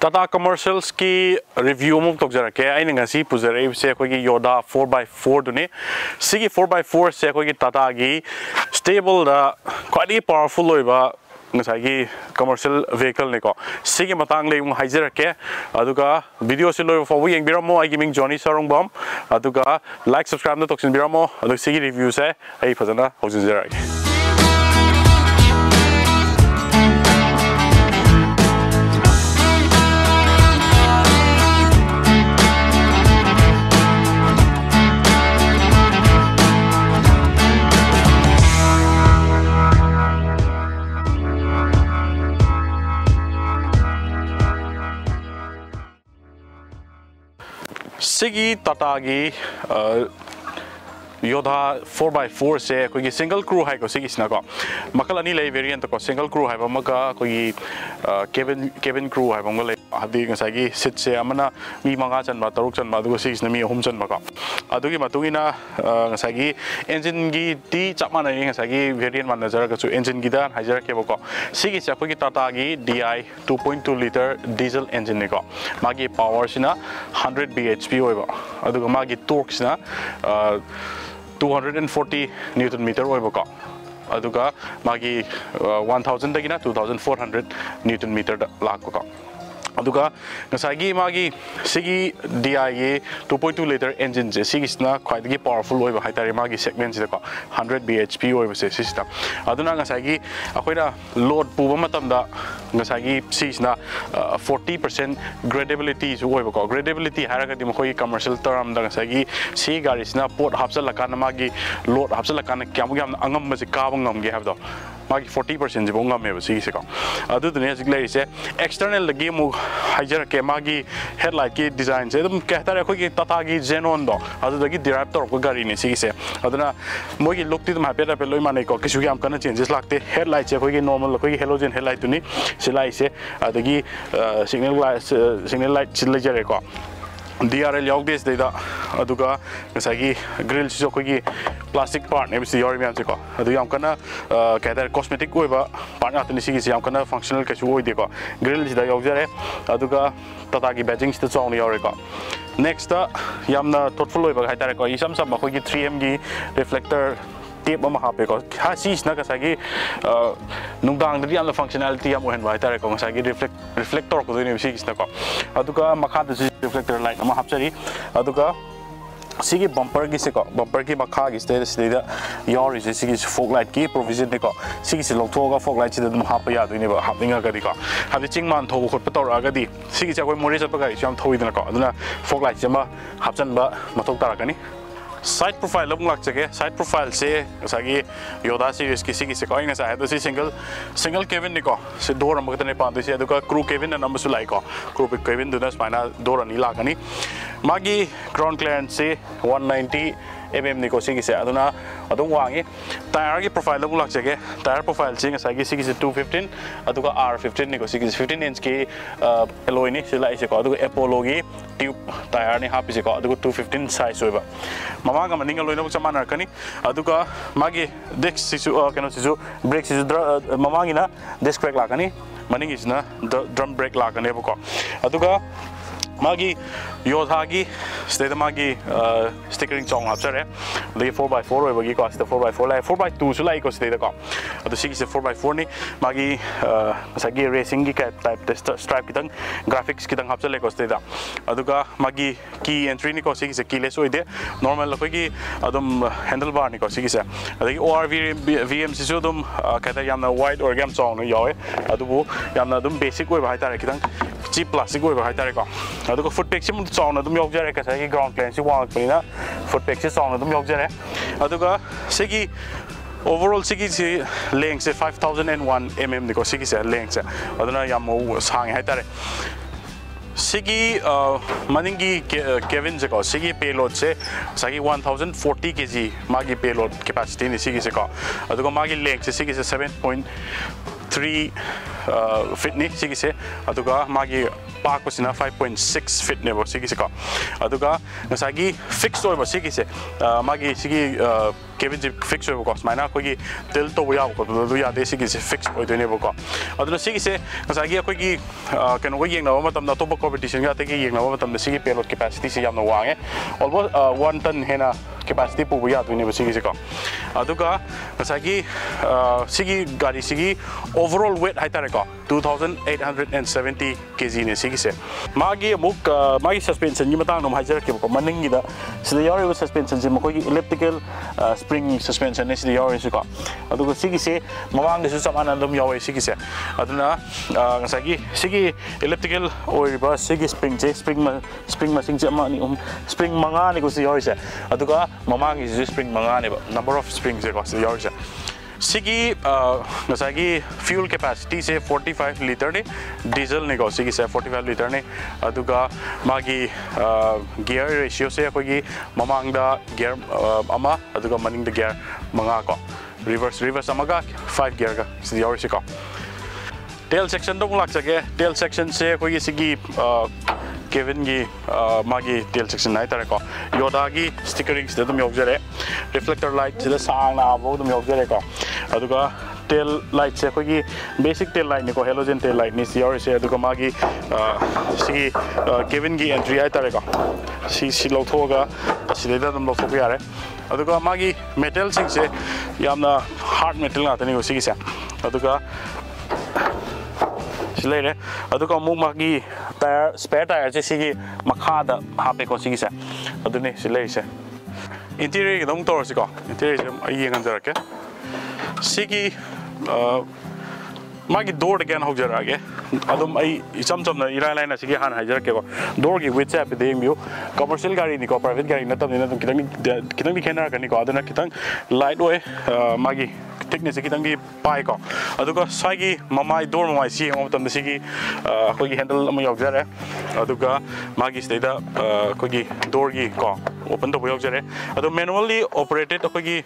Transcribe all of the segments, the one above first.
Tata commercials ki review mo tok jara ke ai nga si puzare se ko gi Yodha 4x4 dune sigi 4x4 se ko gi Tata gi stable da quite powerful loiba ngasai gi commercial vehicle ne ko sigi matang le ung haijara ke aduga video se loi fo yeng biramo ai gi ming Johnny.sarungbam aduga like subscribe na toksin biramo aduga sigi review se ai phajana hojin jara ke Sigi Tata gi Yodha 4x4 se koi single crew hai ko sigi sna ko makal ani lei variant ko single crew hai ba maka koi cabin crew hai bang le hadi ngasai gi sit se amana mi manga chan ma taruk chan ma du sigi sna mi hum chan ma ko adugi matungina ngasai gi engine gi ti chapmana ngasai gi variant man nazar ka chu engine gi da hajar ke ko sigi se koi Tata gi di 2.2 liter diesel engine ne ko magi power sina 100 bhp oiba aduga magi torque sina 240 Newton meter oiba ko aduga magi 1000 dagina 2400 Newton meter lak ko aduga ngasai gi magi sigi di 2.2 liter engine je sigi sna quite gi powerful oiba haitari magi segment je ko 100 bhp oiba se system aduna ngasai gi akoina load puba matam da ngasai gi sisna 40% gradability ju oiba ko gradability haraga di mkhoi commercial term da ngasai gi si gari sna port hapsal lakana magi load hapsal lakana kyam gyam angam ma se ka bangam ge habdo magi 40% je bongam me sigi se ko adu dune jiglai se external lagi mu hajar ke magi headlight ki design se dum kehta re khoi ki Tata gi Xenon do adu dagi derive tor ko gari ni sigi se aduna moi gi look ti dum happy ra loi mane ko kisu gi am kana changes lakte headlight se khoi gi normal khoi gi halogen headlight tu ni silai se adagi signal light chil jare ko DRL yog des data aduga ngasagi grill si ko gi plastic part ne bisi yori miam se ko adu yam kana kader cosmetic ko ba part na tni sigi yam kana functional ka chu oi de ko grill si da yog jare aduga Tata gi badging si chong ni yori ko next yamna thoughtful oi ba haitare ko isam sam ko gi 3M gi reflector tape ama hape ko ha sis na kasagi nungdang da yam functionality am hen vai tare ko kasagi reflector ko doi sis na ko aduga makha da reflector light ama hapchari aduga sigi bumper gi se ko bumper gi makha gi status de your is sigi fog light ki provision ne ko sigi se lokthoga fog light da dum hapa ya doi ne ba hapninga ga di ko habi chingman tho khot pator aga di sigi cha koi mori chat pa ga yam thoi dina ko aduna fog light jama hapchan ba mathok tarakani side profile lung lak chake side profile se sagi Yodha series ki sigi se ko inga sa do si single cabin ni ko se door am gtane pa do se aduka crew cabin na number su lai ko crew cabin do na spina door ani lakani magi ground clearance se 190 mm ni ko sigi se aduna adung wangi tire gi profile lung lak chake tire profile se sagi sigi se 215 aduka R15 ni ko sigi 15 inch ki alloy ni se lai se ko aduka Apollo gi tube tire ni hapi se ko aduka 215 size oiba mama ga maninga loina buk samana kani aduga magi disc sisu kano sisu brake sisu mama gi na disc brake lakani maning is na drum brake lakane buko aduga magi Yodha gi state magi stickering chong hapsare the 4x4 oi bagi ko sta 4x4 lai 4x2 su lai ko state ko adu sigi se 4x4 ni magi sagi racing gi ka type test stripe kitang graphics kitang hapsale ko state da aduga magi key entry ni ko sigi se keyless oi de normal ko gi adum handlebar ni ko sigi se adu ORV VM sisu dum ka yamna wide or gam chong no yoy adu yamna dum basic oi ba haitare kitang cheap plastic oi ba haitare ko aduga foot pegs sim chong na dum yok jare ka sagi ground clearance wang pina foot pegs chong na dum yok jare aduga sagi overall sigi length se 5001 mm ni ko sigi se length se aduna yam sang haitare sigi maningi Kevin je ko sigi payload se sagi 1040 kg magi payload capacity ni sigi se ko aduga magi length se sigi se 7.3 feet ni sigi se aduga magi park ko sina 5.6 feet ne bo sigi se ko aduga sagi fixed oi ba sigi se magi sigi cabin fix over cost. Mine quickly till to we have got the yard is fixed or the neighbor got. Other city say, as I get quickly can we know what the top competition got taking over the city payload capacity on the wang. Almost 1 ton henna capacity we have to never see it. Aduka, Asagi, Sigi Gadi Sigi, overall weight Hitareko, 2,870 kg in Sigi. Magi Muk, Magi suspension, Yimatan, Hijarki, Maningida, Sidiori suspension, elliptical spring suspension, is the Yorisuka. Aduka Sigi say, Mawang is some anandum Yawe Sigi. Aduna, Sagi, Sigi elliptical or reverse Sigi spring, spring machine, spring Mangani goes the Yorisa. Aduka, Mamang is spring Mangani, number of springs across the Yorisa. Sigi, Nasagi fuel capacity say 45 liter, diesel nego Sigi say 45 liter, Aduga Magi gear ratio say Kogi, Mamanga gear Ama, Aduga Maning the gear Mangako. Reverse Amaga, 5 gear, is the Yorisiko. Tail section don't like again, tail section say Kogi Sigi. Kevin gi magi tail section nai tareko Yodha gi stickering se dum yogjare reflector light se sang na bo dum yogjare ko aduga tail light se kogi basic tail light ni ko halogen tail light ni sior se aduga magi si Kevin gi entry ai tareko si lo thoga si da dum lo thok yare aduga magi metal sing se yamna hard metal na tani ko si se aduga later, aduka mumagi tire spare tire sigi makada hape ko sigi sa adune silay sa interior dong tor siko interior ay ngan jarake sigi magi door again ho jarage adum ay cham na irai na sigi han hajarake ko door gi with sa pe deng view commercial gari ni ko private gari na tam ni na kitang khena ka ni ko aduna kitang light way magi thickness ki tangi pai ko aduga sagi mamai door mamai si ngom tam sigi ko gi handle am yok jare aduga magi steda ko gi door gi ko open to yok jare adu manually operated ko gi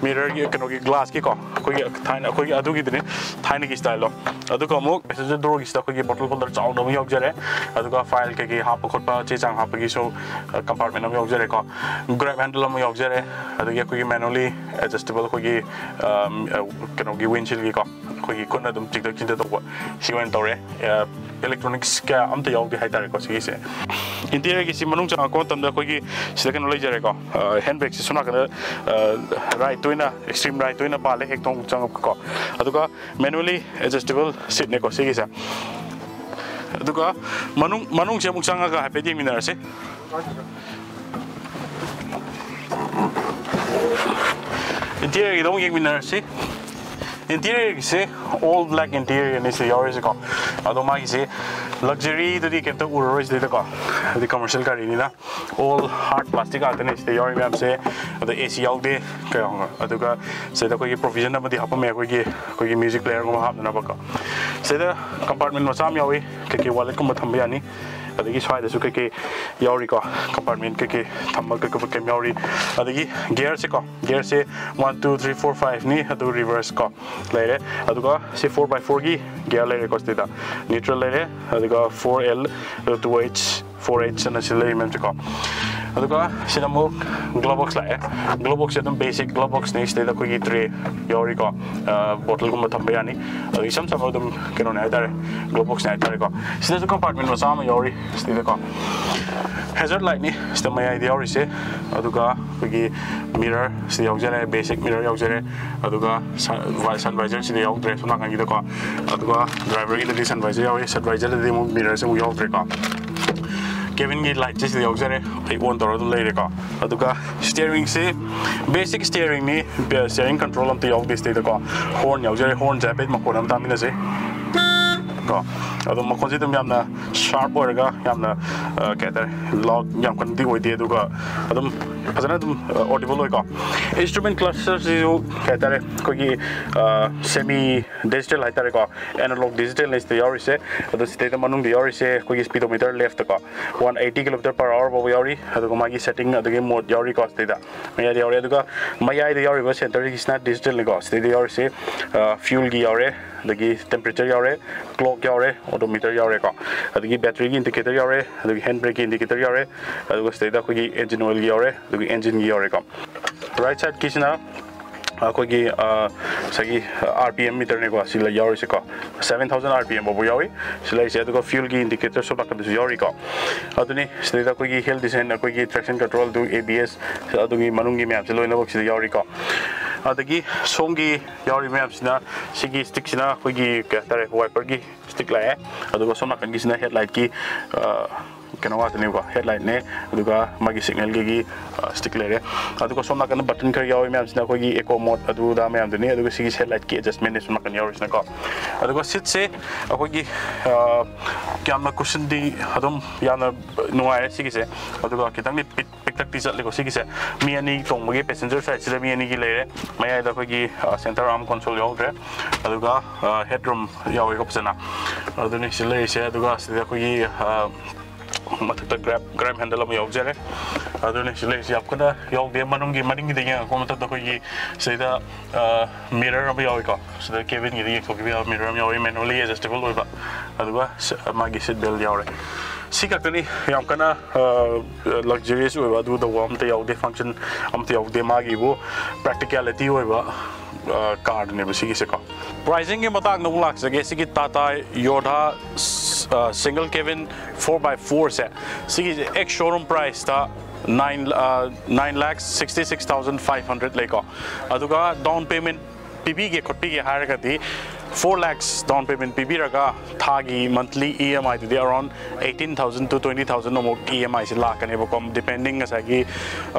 mirror gi kano gi glass ki ko gi thaina ko gi adu gi dine thaina gi style lo aduga mo passenger door gi sta ko gi bottle holder chaw no yok jare aduga file ke gi hap khot pa che chang hap gi so compartment am yok jare ko grab handle am yok jare aduga ko gi manually adjustable ko gi kano gi windshield gi ko gi kona dum tik tik to ko si wan tore electronics ka am ta yok di haitare ko si se interior gi si manung chang ko tam da ko gi sida kan loi jare ko handbrake si suna kan right toina extreme right toina pale ek tong chang ko aduga manually adjustable seat ne ko si se aduga manung che muk chang ga hape di minar se interior gi dong yeng minar se interior is all black interior and is the Yorisico. Adoma is luxury the can to Urois the commercial car in all hard plastic is the Yorimam say the ACL day Aduga say the provision of the Hapamaki music player go up the Nabaka. Say the compartment was Samiawi, Kiki Wallet Kumatambiani. The side is okay, Yoriko compartment, Kiki, Tamaka Yori, the gear siko, gear say 1, 2, 3, 4, 5 ni, do reverse co later, Aduga say 4x4 gi, gear later costida, neutral later, Aduga 4L, 2H, 4H and a silly memtico. Aduga Sinamo glove box like glove box at basic glove box next day the Kugi 3 Yoriko bottle Gumatambiani, some of them can on either glove box night. So there's a compartment was Sama Yori, stay the car. Hazard lightning, still my idea or say Aduga Kugi mirror, the auxiliary basic mirror auxiliary, Aduga sun visor, the old dress, not going to the car. Aduga driver in the sun visor, advisor the mirrors and we all break up. Kevin gi light just the auxiliary I want to later car aduga steering say basic steering ni steering control am the of this the car horn auxiliary horn japet makonam tamina say ko adu makon situm yamna sharp orga yamna kater log yam kan di oi de aduga adum fazana dum audible ko instrument clusters you kater ko gi semi digital haitare ko analog digital is the yori say adu state manung the yori say ko gi speedometer left ko 180 km/h bo yori aduga magi setting aduga mode yori ko state da maya yori aduga maya the yori center is not digital ni ko state the yori say fuel gi yori adagi temperature yaure clock yaure odometer yaure ko adagi battery gi indicator yaure adagi handbrake indicator yaure aduga sida akogi engine oil yaure adagi engine gi yaure ko right side kisina akogi sagi rpm meter ne ko sila yaure se ko 7000 rpm bobu yawi sila ise aduga fuel gi indicator so bakka du yauri ko aduni sida akogi hill design akogi traction control du abs adugi manungi map se loina bok sida yauri ko adagi songi yauri map sina sigi stick sina akogi ka tare wiper gi stick la aduga sona kan gi sina headlight ki kena wa tani ko headlight ne aduga magi signal gi stick lere aduga somna kan button kar yawi map sina akogi eco mode adu da map dani aduga sigi headlight ki adjustment ne somna kan yawi sina ko aduga sit se akogi kyamna cushion di adum yana nuai sigi se aduga kitang ni pick tak tisat le ko sigi se mi ani tong magi passenger side sida mi ani gi lere maya da akogi center arm console yaudre aduga headroom yawi ko psana aduni sile se aduga sida akogi matakta grab handle am yaujare aduni sile se apkana yaugde manungi maningi de ko matakta ko gi sida mirror am yawi ko sida cabin gi de ko gi mirror am yawi manually adjustable oiba aduga magi seat belt yaure sikakani yam kana luxurious oiba adu the warm te yaugde function am te yaugde magi bo practicality oiba car ne bisi se ko pricing ke matang no lak sage sigi Tata Yodha single cabin 4x4 se sigi ex showroom price ta 9,66,500 leko aduga down payment PB ge khotpi ge haragati 4 lakhs down payment PB raga thagi monthly EMI to around 18,000 to 20,000 no EMI se la kane bokom depending asagi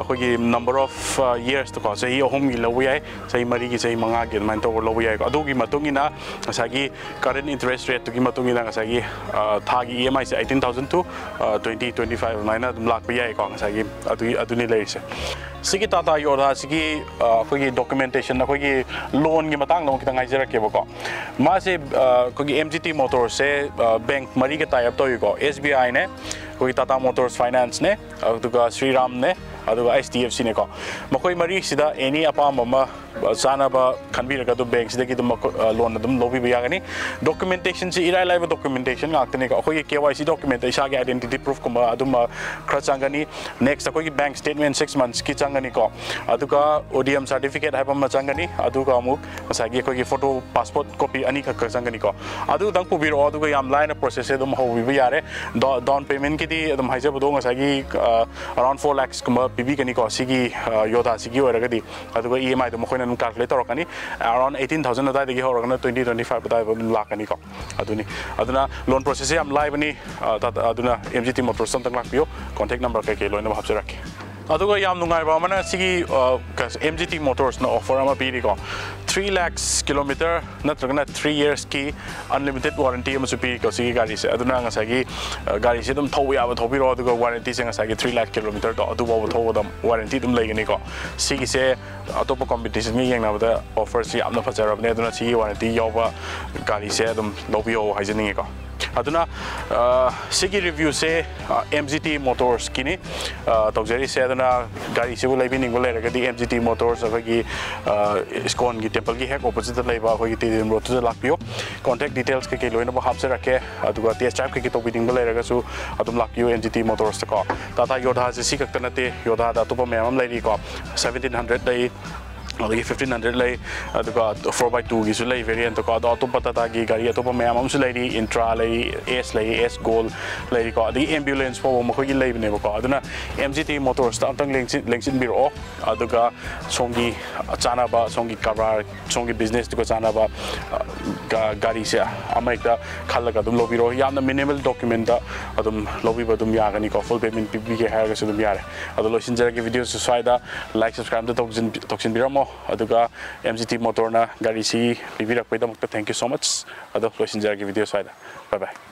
akogi number of years to ko sei ohum gi lowi ai sei mari gi sei manga gi man to lowi ai adugi matungina asagi current interest rate to gi matungina asagi thagi EMI se 18,000 to 20-25 naina dum lak pi ai ko asagi aduni leise sigi Tata Yodha sigi akogi documentation akogi loan gi matang no kitang ai jara ke boko मासे कोई MGT Motors से bank मरी के type तो UCO SBI ने कोई Tata Motors Finance ने अदुगा श्रीराम ने अदुगा HDFC ने को मकोई मरी सीधा एनी अपाम ममा जाना बा खनबीर का तो बैंक सीधे की तो लोन दम लोबी भी आगनी documentation से इराय लाइव documentation आते ने को कोई KYC document ऐसा के identity proof को मा अदुम खर्चांगनी next कोई bank statement 6 months की चांगनी को अदुगा ODM certificate है पम चांगनी अदुगा अमुक ऐसा के कोई photo passport copy अनि का चांगनी को अदु दंग पुबीरो अदुगा याम line process से दम हो भी यारे down payment की दी दम हाइजे बदोंग ऐसा की around 4 lakhs को मा PB कनी को सिगी योधा सिगी हो रहा दी अदुगा EMI दम कोई नम calculate रखनी around 18,000 अदा देखिए हो रखना 20-25 अदा लाख कनी को अदुनी अदुना loan process से हम live बनी अदुना MGT Motors तंग लाख पियो contact number के लोन में भाप से रखे अदुगा याम नुंगाई बा मना सिगी MGT Motors ना offer अमा पीरी को 3 lakhs kilometer नत्रगना 3 years की unlimited warranty अमा सुपीरी को सिगी गाड़ी से अदुना ngसागी गाड़ी से तुम थौ याबा थौबिरो अदुगा warranty से ngसागी 3 lakh kilometer तो अदुबा थौ दम warranty तुम लेगनी को सिगी से अतोप competition में यंगनाबदा offer से यामना फजरबने अदुना सिगी warranty याबा गाड़ी से तुम लोबियो हाइजनिंग को अदुना सिगी रिव्यू से MGT Motors किनी तौजरी से अदुना गाड़ी से वो लाइव निंग बोले रखती MGT Motors अभी ISCKON की टेंपल की है ऑपोजिट लाइव अभी तीन रोड तो लाख पियो contact details के लोइन वो हाफ से रखे अदुगा टेस्ट ड्राइव के तो भी निंग बोले रखे सु अदुम लाख पियो MGT Motors को Tata Yodha से सी कक्तन ते Yodha दा तो पर मैम लाइव को 1700 लाइव अदगी 1500 लाई अदुगा 4x2 की सु लाई वेरिएंट तो का तो पता था कि गाड़ी तो मैम हम सु लाई इंट्रा लाई S गोल्ड लाई को अदगी एम्बुलेंस पो मखोगी लाई बने को अदुना MGT Motors ता अंतंग लेंसिन बिरो अदुगा सोंगी चानाबा सोंगी कवर सोंगी बिजनेस तो चानाबा गाड़ी से अमेरिका खालगा दुम लोबिरो यामना मिनिमल डॉक्यूमेंट अदुम लोबी बदुम यागनी को फुल पेमेंट पीबी के हायर से दुम यारे अदु लोसिन जरा के वीडियो से स्वाइदा लाइक सब्सक्राइब तो तोक्सिन बिरमो अदुगा MGT Motor ना गाड़ी सी पीबी रखपैदा मुक्त थैंक यू सो मच अदु लोसिन जरा के वीडियो स्वाइदा बाय बाय